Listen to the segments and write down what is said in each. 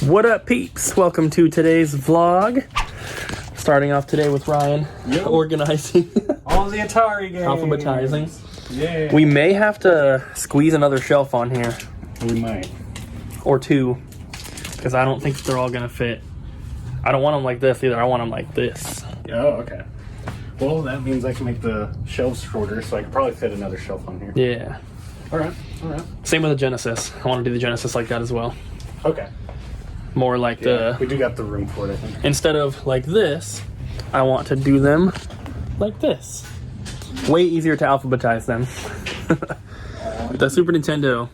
What up, peeps? Welcome to today's vlog. Starting off today with Ryan, organizing all the Atari games. Alphabetizing. Yeah. We may have to squeeze another shelf on here. We might. Or two. Because I don't think they're all going to fit. I don't want them like this either. I want them like this. Oh, okay. Well, that means I can make the shelves shorter, so I could probably fit another shelf on here. Yeah. Alright. Same with the Genesis. I want to do the Genesis like that as well. Okay. More like the... We do got the room for it, I think. Instead of like this, I want to do them like this. Way easier to alphabetize them. The Super Nintendo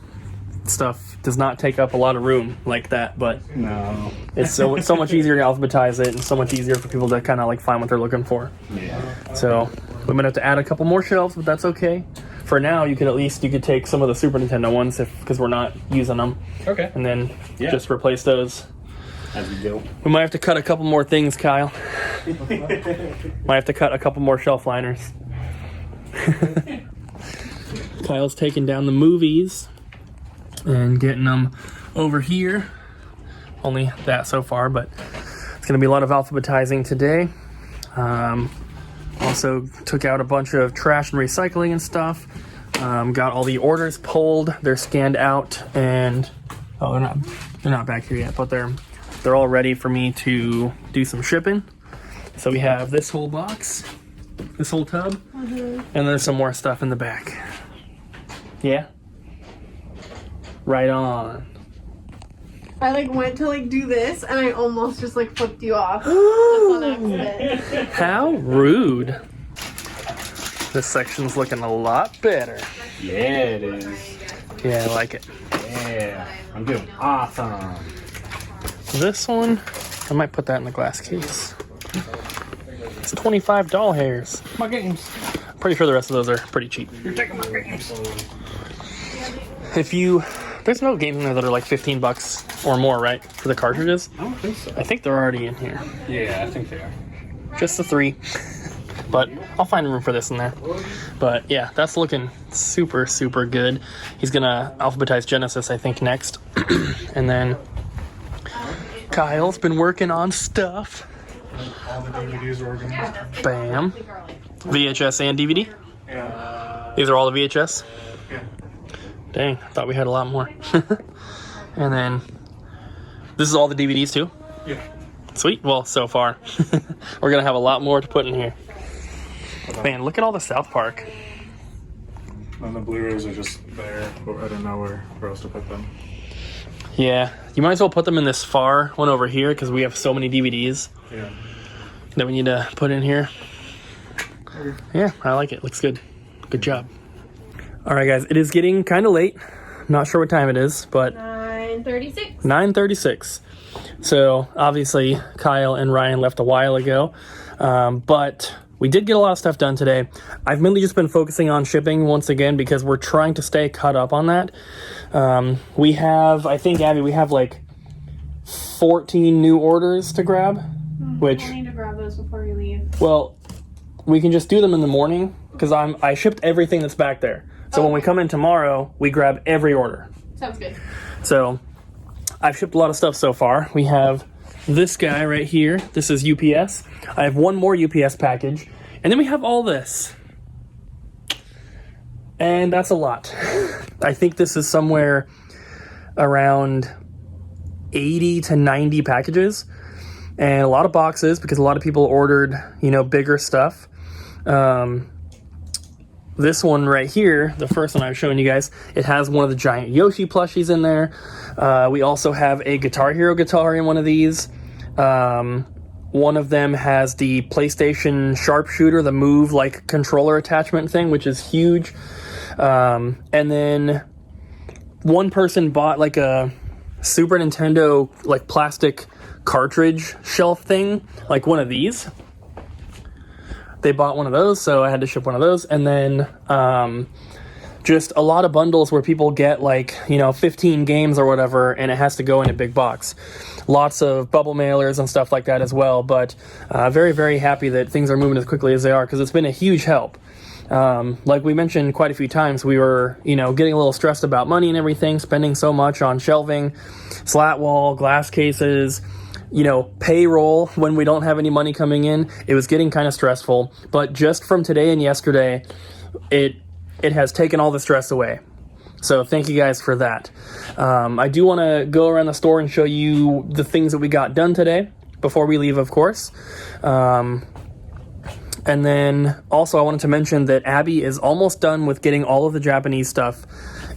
stuff does not take up a lot of room like that, but no, it's so much easier to alphabetize it and so much easier for people to kind of like find what they're looking for. Yeah. So we might have to add a couple more shelves, but that's okay. For now, you could take some of the Super Nintendo ones because we're not using them. Okay. And then just replace those. As we go. We might have to cut a couple more things, Kyle. Might have to cut a couple more shelf liners. Kyle's taking down the movies and getting them over here. Only that so far, but it's going to be a lot of alphabetizing today. Also took out a bunch of trash and recycling and stuff. Got all the orders pulled. They're scanned out, and they're not back here yet, but they're all ready for me to do some shipping. So we have this whole box, this whole tub, and there's some more stuff in the back. Yeah? Right on. I went to do this and I almost just flipped you off. Just on accident. How rude. This section's looking a lot better. Yeah, it is. Yeah, I like it. Yeah. I'm doing awesome. This one, I might put that in the glass case. It's 25 doll hairs. My games. I'm pretty sure the rest of those are pretty cheap. You're taking my games. There's no games in there that are like $15 or more, right? For the cartridges? I don't think so. I think they're already in here. Yeah, I think they are. Just the 3. But I'll find room for this in there. But yeah, that's looking super, super good. He's gonna alphabetize Genesis, I think, next. And then Kyle's been working on stuff. All the DVDs are organized. Bam. VHS and DVD? Yeah. These are all the VHS? Yeah. Dang, I thought we had a lot more. And then, this is all the DVDs too? Yeah. Sweet. Well, so far. We're going to have a lot more to put in here. Man, look at all the South Park. And the Blu-rays are just there, but I don't know where else to put them. Yeah, you might as well put them in this far one over here because we have so many DVDs Yeah. that we need to put in here. Yeah, I like it. Looks good. Good job. All right, guys, it is getting kind of late. Not sure what time it is, but 9:36. 9:36. So obviously Kyle and Ryan left a while ago, but we did get a lot of stuff done today. I've mainly just been focusing on shipping once again because we're trying to stay caught up on that. We have, I think, Abby, we have 14 new orders to grab, which I need to grab those before you leave. well, we can just do them in the morning because I shipped everything that's back there. So when we come in tomorrow, we grab every order. Sounds good. So I've shipped a lot of stuff so far. We have this guy right here. This is UPS. I have one more UPS package. And then we have all this. And that's a lot. I think this is somewhere around 80 to 90 packages. And a lot of boxes because a lot of people ordered, bigger stuff. This one right here, the first one I was showing you guys, it has one of the giant Yoshi plushies in there. We also have a Guitar Hero guitar in one of these. One of them has the PlayStation Sharpshooter, the Move controller attachment thing, which is huge. And then one person bought a Super Nintendo plastic cartridge shelf thing, one of these. They bought one of those, so I had to ship one of those. And then just a lot of bundles where people get 15 games or whatever, and it has to go in a big box. Lots of bubble mailers and stuff like that as well. But very, very happy that things are moving as quickly as they are because it's been a huge help. Like we mentioned quite a few times, we were, getting a little stressed about money and everything, spending so much on shelving, slat wall, glass cases, payroll when we don't have any money coming in. It was getting kind of stressful, but just from today and yesterday, it has taken all the stress away. So thank you guys for that. I do want to go around the store and show you the things that we got done today before we leave, of course. And then also I wanted to mention that Abby is almost done with getting all of the Japanese stuff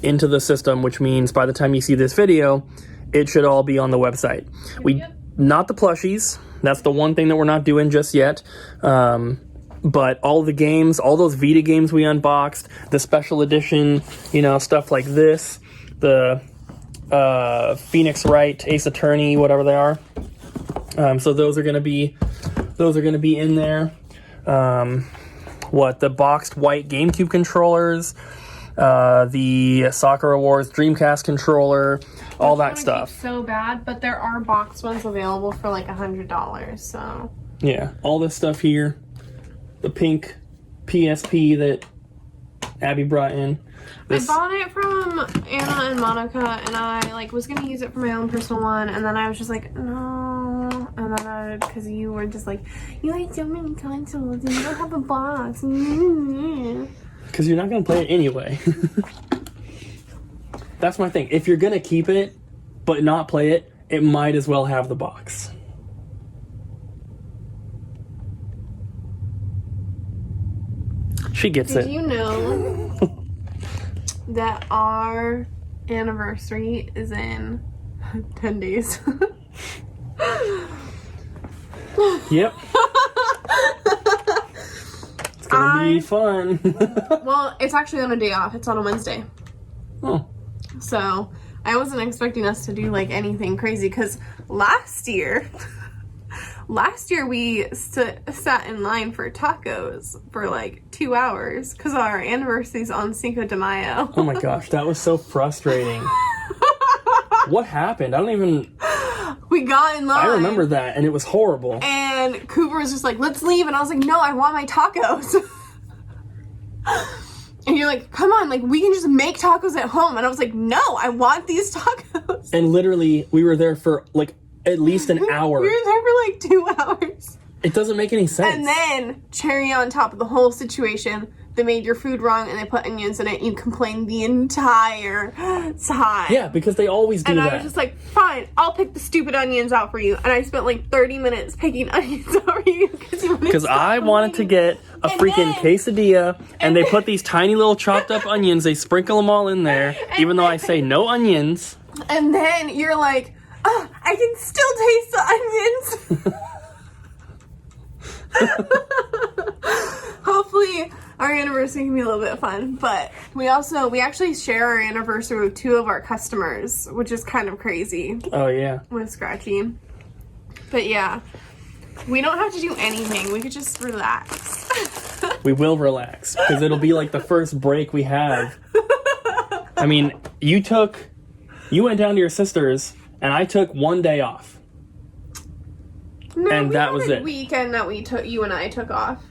into the system, which means by the time you see this video, it should all be on the website. Not the plushies. That's the one thing that we're not doing just yet. But all the games, all those Vita games we unboxed, the special edition, stuff like this, the Phoenix Wright, Ace Attorney, whatever they are. So those are gonna be in there. The boxed white GameCube controllers, the Sakura Wars Dreamcast controller, all that stuff. So bad, but there are boxed ones available for like $100. So yeah, all this stuff here. The pink PSP that Abby brought in. I bought it from Anna and Monica, and I was gonna use it for my own personal one, and then I was just like, no, and then because you were just like, you like so many consoles and you don't have a box. Because you're not gonna play it anyway. That's my thing. If you're gonna keep it but not play it, it might as well have the box. She gets it. Did you know that our anniversary is in 10 days? Yep. It's gonna be fun. Well, it's actually on a day off. It's on a Wednesday. Oh. So I wasn't expecting us to do anything crazy because last year we sat in line for tacos for 2 hours because our anniversary's on Cinco de Mayo. Oh my gosh, that was so frustrating. What happened? We got in line. I remember that, and it was horrible. And Cooper was just like, let's leave. And I was like, no, I want my tacos. And you're like, come on, we can just make tacos at home. And I was like, no, I want these tacos. And literally, we were there for at least an hour. We were there for 2 hours. It doesn't make any sense. And then, cherry on top of the whole situation, they made your food wrong and they put onions in it. You complained the entire time. Yeah, because they always do that. And I was just like, fine, I'll pick the stupid onions out for you. And I spent 30 minutes picking onions out for you because I wanted to get a freaking quesadilla, and they put these tiny little chopped up onions. They sprinkle them all in there, even though I say no onions. And then you're like, oh, I can still taste the onions. Hopefully our anniversary can be a little bit fun, but we actually share our anniversary with 2 of our customers, which is kind of crazy. Oh yeah, with Scratchy. But yeah, we don't have to do anything. We could just relax. We will relax because it'll be the first break we have. I mean, you went down to your sister's, and I took 1 day off. No, and that was it. Weekend that you and I took off.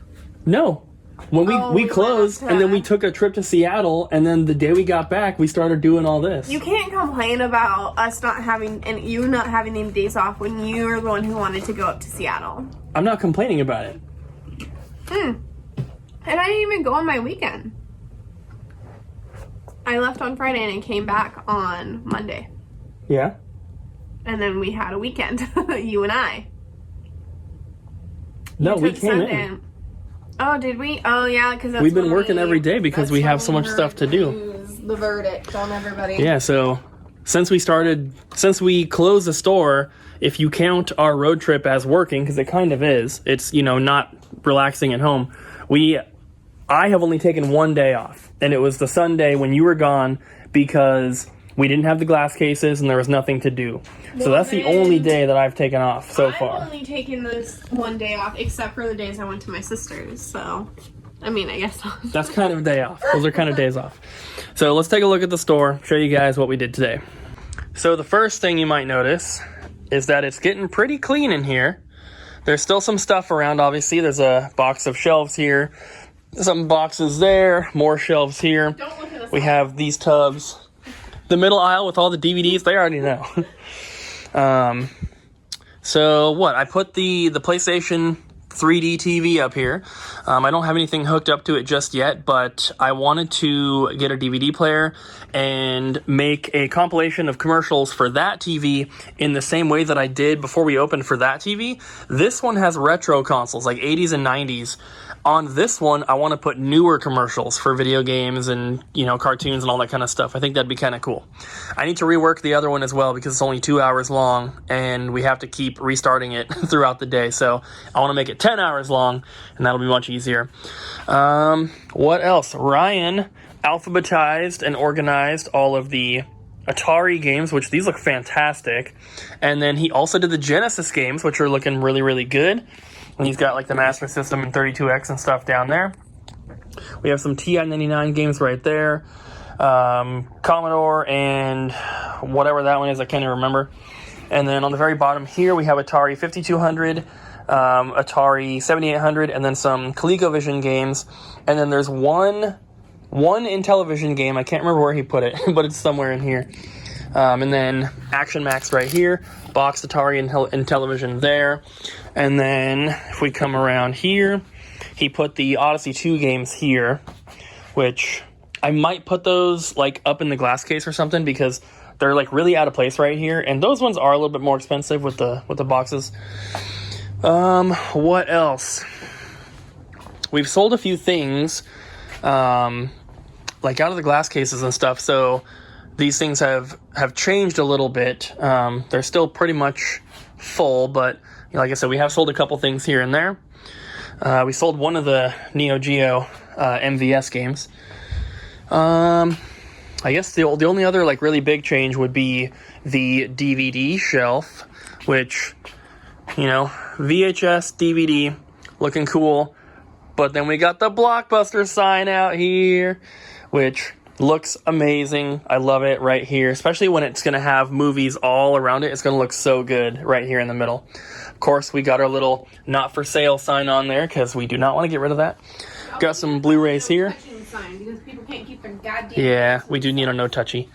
No. When we closed, and then we took a trip to Seattle, and then the day we got back, we started doing all this. You can't complain about us not having, and you not having any days off when you were the one who wanted to go up to Seattle. I'm not complaining about it. And I didn't even go on my weekend. I left on Friday and I came back on Monday. Yeah? And then we had a weekend, you and I. No, we came in. Oh, did we? Oh, yeah, because we've been working every day because we have so much stuff to do. The verdict on everybody. Yeah, so since we closed the store, if you count our road trip as working, because it kind of is, it's, not relaxing at home, I have only taken 1 day off, and it was the Sunday when you were gone because we didn't have the glass cases and there was nothing to do. So that's the only day that I've taken off so far. I've only taken this 1 day off, except for the days I went to my sister's, so, I guess. That's kind of a day off. Those are kind of days off. So let's take a look at the store, show you guys what we did today. So the first thing you might notice is that it's getting pretty clean in here. There's still some stuff around, obviously. There's a box of shelves here. some boxes there, more shelves here. Don't look at this. We have these tubs. The middle aisle with all the DVDs, they already know. So what? I put the PlayStation 3D TV up here. I don't have anything hooked up to it just yet, but I wanted to get a DVD player and make a compilation of commercials for that TV in the same way that I did before we opened for that TV. This one has retro consoles, like 80s and 90s. On this one, I want to put newer commercials for video games and, cartoons and all that kind of stuff. I think that'd be kind of cool. I need to rework the other one as well because it's only 2 hours long and we have to keep restarting it throughout the day. So I want to make it 10 hours long and that'll be much easier. What else? Ryan alphabetized and organized all of the Atari games, which these look fantastic. And then he also did the Genesis games, which are looking really, really good. And he's got like the Master System and 32X and stuff down there. We have some TI-99 games right there. Commodore and whatever that one is, I can't even remember. And then on the very bottom here, we have Atari 5200, Atari 7800, and then some ColecoVision games. And then there's one Intellivision game. I can't remember where he put it, but it's somewhere in here. And then Action Max right here, boxed Atari and Intellivision there. And then if we come around here, he put the Odyssey 2 games here, which I might put those like up in the glass case or something because they're like really out of place right here. And those ones are a little bit more expensive with the boxes. What else? We've sold a few things, like out of the glass cases and stuff. So these things have changed a little bit. They're still pretty much full, but like I said, we have sold a couple things here and there. We sold one of the Neo Geo MVS games. I guess the only other like really big change would be the DVD shelf, which, VHS, DVD, looking cool. But then we got the Blockbuster sign out here, which looks amazing. I love it right here, especially when it's going to have movies all around it. It's going to look so good right here in the middle. Of course, we got our little not for sale sign on there because we do not want to get rid of that. Got some Blu-rays here. Because people can't keep their goddamn. Yeah, we do need a no touchy.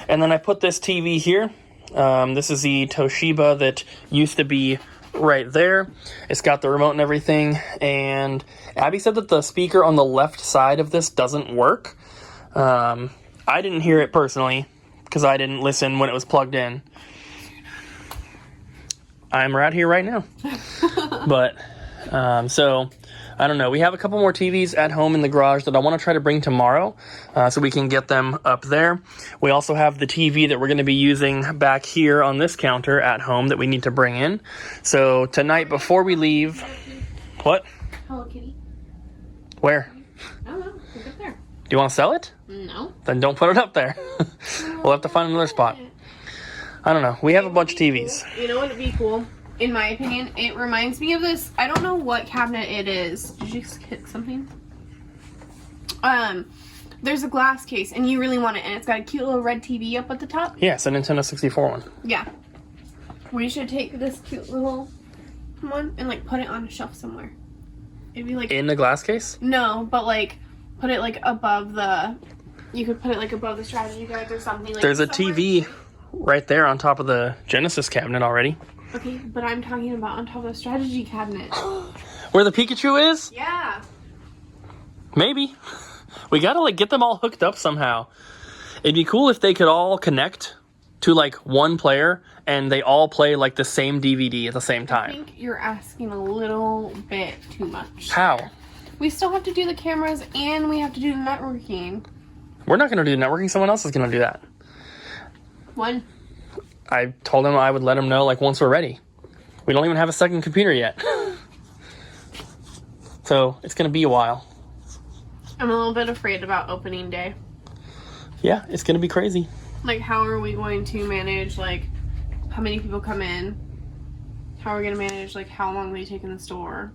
And then I put this TV here. This is the Toshiba that used to be right there. It's got the remote and everything. And Abby said that the speaker on the left side of this doesn't work. I didn't hear it personally because I didn't listen when it was plugged in. I'm right here right now. But, so, I don't know. We have a couple more TVs at home in the garage that I want to try to bring tomorrow so we can get them up there. We also have the TV that we're going to be using back here on this counter at home that we need to bring in. So, tonight before we leave... What? Hello Kitty. Where? I don't know. Look up there. Do you want to sell it? No. Then don't put it up there. We'll have to find another spot. I don't know. We have a bunch of TVs. You know what would be cool? In my opinion, it reminds me of this. I don't know what cabinet it is. Did you just hit something? There's a glass case, and you really want it, and it's got a cute little red TV up at the top. Yeah, it's a Nintendo 64 one. Yeah. We should take this cute little one and like put it on a shelf somewhere. It'd be like in the glass case? No, but like put it like above the. You could put it like above the strategy guides or something. Like there's a somewhere. TV right there on top of the Genesis cabinet already. Okay, but I'm talking about on top of the strategy cabinet. Where the Pikachu is? Yeah. Maybe. We gotta like get them all hooked up somehow. It'd be cool if they could all connect to like one player and they all play like the same DVD at the same time. I think you're asking a little bit too much. How? We still have to do the cameras and we have to do the networking. We're not gonna do the networking, someone else is gonna do that. One. I told him I would let him know like once we're ready. We don't even have a second computer yet. So it's gonna be a while. I'm a little bit afraid about opening day. Yeah, it's gonna be crazy. Like, how are we going to manage, like, how many people come in? How are we going to manage, like, how long they take in the store?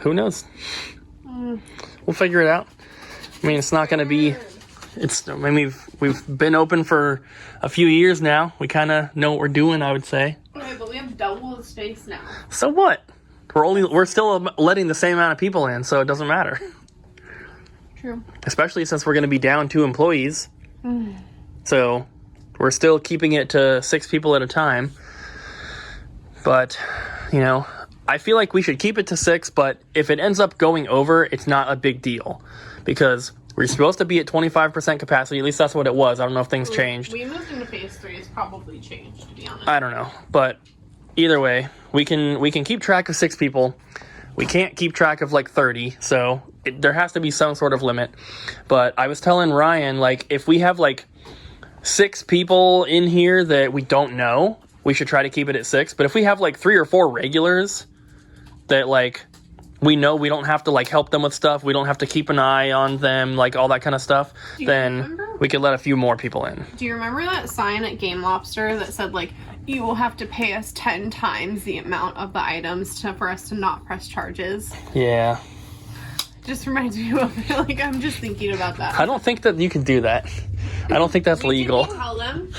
Who knows? We'll figure it out. I mean, it's not going to be... we've been open for a few years now. We kind of know what we're doing, I would say. Okay, but we have double the space now. So what? we're still letting the same amount of people in, so it doesn't matter. True. Especially since we're going to be down 2 employees. So we're still keeping it to 6 people at a time. But, you know, I feel like we should keep it to 6, but if it ends up going over, it's not a big deal. Because we're supposed to be at 25% capacity. At least that's what it was. I don't know if things changed. We moved into phase 3. It's probably changed, to be honest. I don't know. But either way, we can keep track of 6 people. We can't keep track of like 30, so there has to be some sort of limit. But I was telling Ryan, like, if we have like 6 people in here that we don't know, we should try to keep it at 6. But if we have like 3 or 4 regulars that like we know we don't have to like help them with stuff, we don't have to keep an eye on them, like all that kind of stuff, then we could let a few more people in. Do you remember that sign at Game Lobster that said like, you will have to pay us 10 times the amount of the items for us to not press charges? Yeah. Just reminds me of it. Like, I'm just thinking about that. I don't think that you can do that. I don't think that's legal. Can you tell them?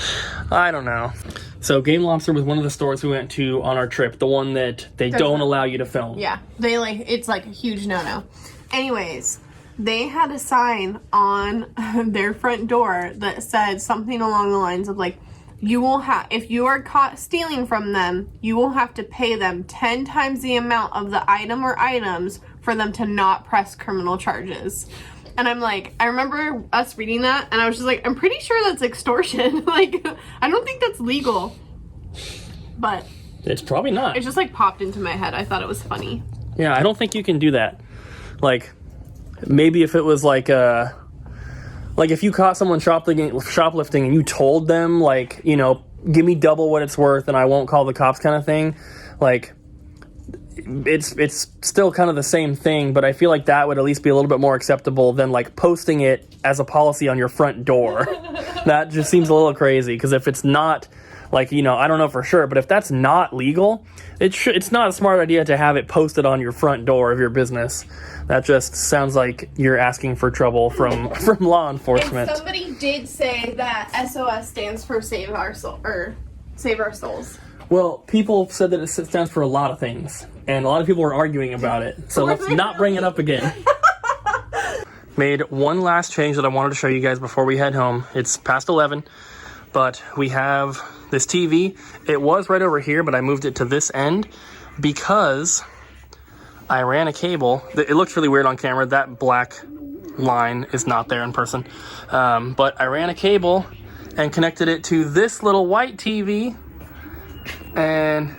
I don't know. So Game Lobster was one of the stores we went to on our trip, the one that they don't allow you to film. Yeah, they like, it's like a huge no-no. Anyways, they had a sign on their front door that said something along the lines of like, you will have, if you are caught stealing from them, you will have to pay them 10 times the amount of the item or items for them to not press criminal charges. And I'm like, I remember us reading that, and I was just like, I'm pretty sure that's extortion. Like, I don't think that's legal. But it's probably not. It just like popped into my head. I thought it was funny. Yeah, I don't think you can do that. Like, maybe if it was like if you caught someone shoplifting and you told them, like, you know, give me double what it's worth and I won't call the cops kind of thing, like, it's still kind of the same thing, but I feel like that would at least be a little bit more acceptable than, like, posting it as a policy on your front door. That just seems a little crazy, because if it's not, like, you know, I don't know for sure, but if that's not legal, it's not a smart idea to have it posted on your front door of your business. That just sounds like you're asking for trouble from law enforcement. And somebody did say that SOS stands for Save Our Souls. Well, people said that it stands for a lot of things, and a lot of people were arguing about it. So let's not bring it up again. Made one last change that I wanted to show you guys before we head home. It's past 11, but we have this TV. It was right over here, but I moved it to this end because I ran a cable. It looks really weird on camera. That black line is not there in person. But I ran a cable and connected it to this little white TV, and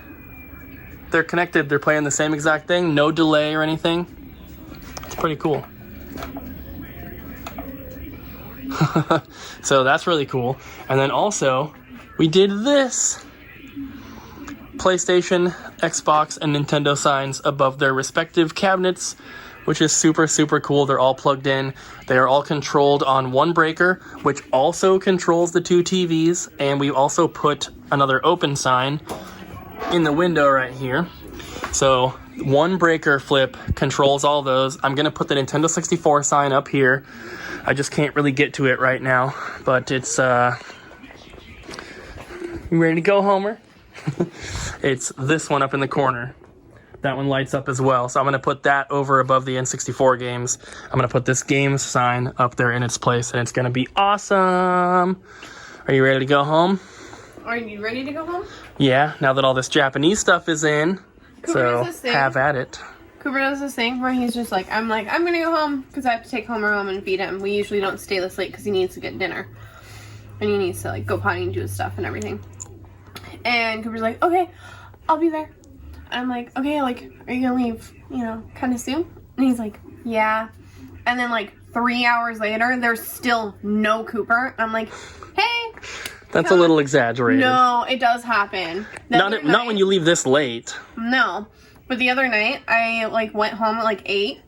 they're connected. They're playing the same exact thing, no delay or anything. It's pretty cool. So that's really cool. And then also, we did this. PlayStation, Xbox, and Nintendo signs above their respective cabinets, which is super, super cool. They're all plugged in. They are all controlled on one breaker, which also controls the 2 TVs. And we also put another open sign in the window right here. So one breaker flip controls all those. I'm going to put the Nintendo 64 sign up here. I just can't really get to it right now, but it's, you ready to go, Homer? It's this one up in the corner. That one lights up as well. So I'm going to put that over above the N64 games. I'm going to put this games sign up there in its place, and it's going to be awesome. Are you ready to go home? Are you ready to go home? Yeah, now that all this Japanese stuff is in. Cooper So have at it. Cooper does this thing where he's just like, I'm going to go home because I have to take Homer home and feed him. We usually don't stay this late because he needs to get dinner. And he needs to, like, go potty and do his stuff and everything. And Cooper's like, okay, I'll be there. And I'm like, okay, like, are you gonna leave, you know, kind of soon? And he's like, yeah. And then, like, 3 hours later, there's still no Cooper. And I'm like, hey. That's a little exaggerated. No, it does happen. Not when you leave this late. No. But the other night, I, like, went home at, like, 8.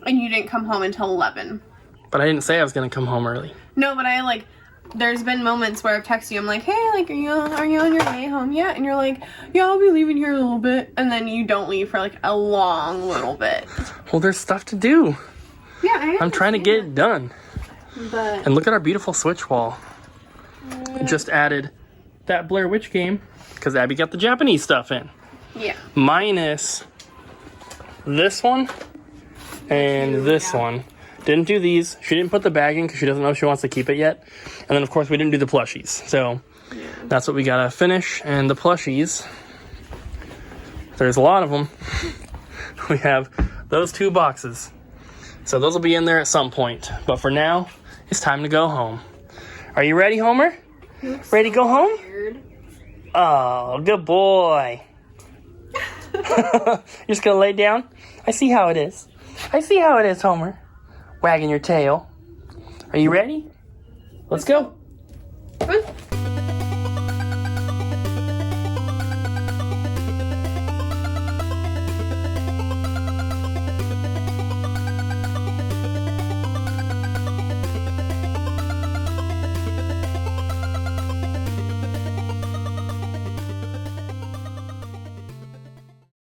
And you didn't come home until 11. But I didn't say I was gonna come home early. No, but I, like... There's been moments where I've texted you, I'm like, hey, like, are you on your way home yet? And you're like, yeah, I'll be leaving here in a little bit. And then you don't leave for, like, a long little bit. Well, there's stuff to do. Yeah, I'm trying to get it done. But... And look at our beautiful Switch wall. Just added that Blair Witch game, because Abby got the Japanese stuff in. Yeah. Minus this one and this one. Didn't do these. She didn't put the bag in because she doesn't know if she wants to keep it yet. And then, of course, we didn't do the plushies. So that's what we got to finish. And the plushies, there's a lot of them. We have those 2 boxes. So those will be in there at some point. But for now, it's time to go home. Are you ready, Homer? Ready to go home? Oh, good boy. You're just going to lay down? I see how it is. I see how it is, Homer. Wagging your tail. Are you ready? Let's go. Come on.